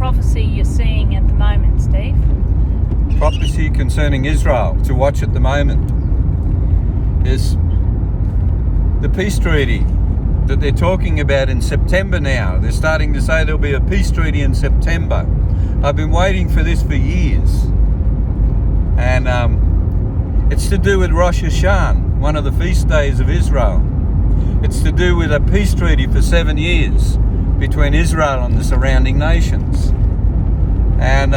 prophecy you're seeing at the moment, Steve? Prophecy concerning Israel to watch at the moment is the peace treaty that they're talking about in September now. They're starting to say there'll be a peace treaty in September. I've been waiting for this for years. And it's to do with Rosh Hashanah, one of the feast days of Israel. It's to do with a peace treaty for 7 years between Israel and the surrounding nations. And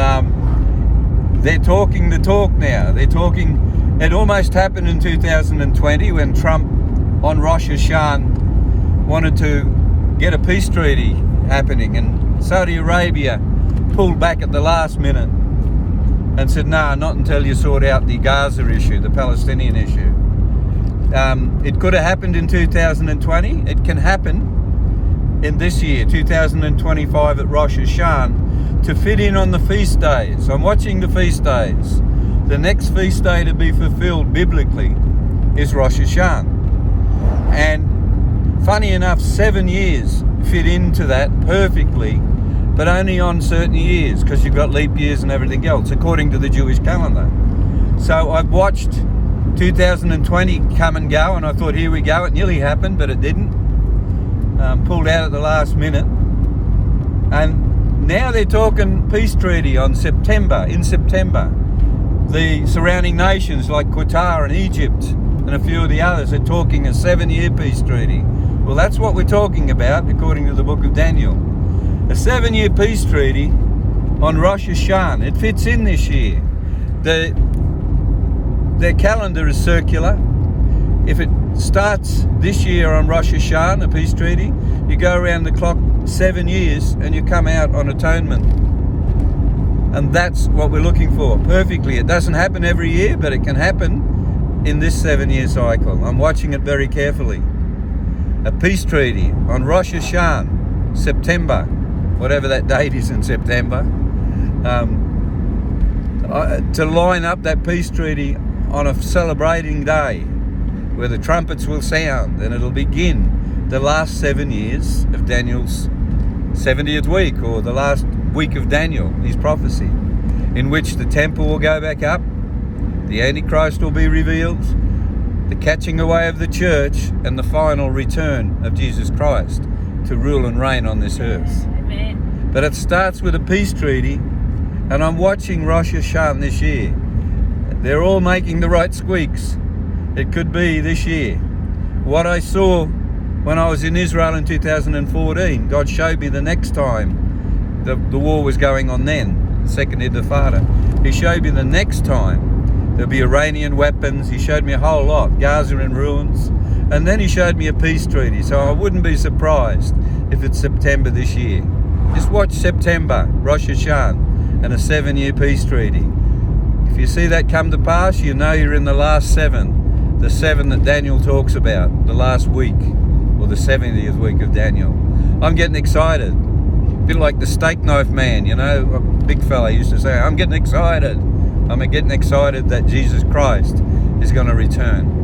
they're talking the talk now. They're talking, it almost happened in 2020 when Trump on Rosh Hashanah wanted to get a peace treaty happening, and Saudi Arabia pulled back at the last minute and said, no, not until you sort out the Gaza issue, the Palestinian issue. It could have happened in 2020. It can happen in this year, 2025 at Rosh Hashanah, to fit in on the feast days. I'm watching the feast days. The next feast day to be fulfilled biblically is Rosh Hashanah. And funny enough, 7 years fit into that perfectly, but only on certain years, because you've got leap years and everything else, according to the Jewish calendar. So I've watched 2020 come and go, and I thought, here we go, it nearly happened, but it didn't. Pulled out at the last minute. And now they're talking peace treaty in September. The surrounding nations like Qatar and Egypt and a few of the others are talking a 7-year peace treaty. Well, that's what we're talking about, according to the book of Daniel. A 7-year peace treaty on Rosh Hashanah. It fits in this year. Their calendar is circular. If it starts this year on Rosh Hashanah, a peace treaty, you go around the clock 7 years and you come out on atonement. And that's what we're looking for, perfectly. It doesn't happen every year, but it can happen in this 7-year cycle. I'm watching it very carefully. A peace treaty on Rosh Hashanah, September, whatever that date is in September, to line up that peace treaty on a celebrating day where the trumpets will sound, and it'll begin the last 7 years of Daniel's 70th week, or the last week of Daniel, his prophecy, in which the temple will go back up, the Antichrist will be revealed, the catching away of the church, and the final return of Jesus Christ to rule and reign on this earth. Amen. But it starts with a peace treaty, and I'm watching Rosh Hashanah this year. They're all making the right squeaks. It could be this year. What I saw when I was in Israel in 2014, God showed me the next time the war was going on then, Second Intifada. He showed me the next time there'll be Iranian weapons. He showed me a whole lot, Gaza in ruins. And then he showed me a peace treaty. So I wouldn't be surprised if it's September this year. Just watch September, Rosh Hashanah, and a 7-year peace treaty. If you see that come to pass, you know you're in the last 7. The 7 that Daniel talks about, the last week, or the 70th week of Daniel. I'm getting excited. A bit like the steak knife man, you know, a big fella used to say, I'm getting excited. I'm getting excited that Jesus Christ is going to return.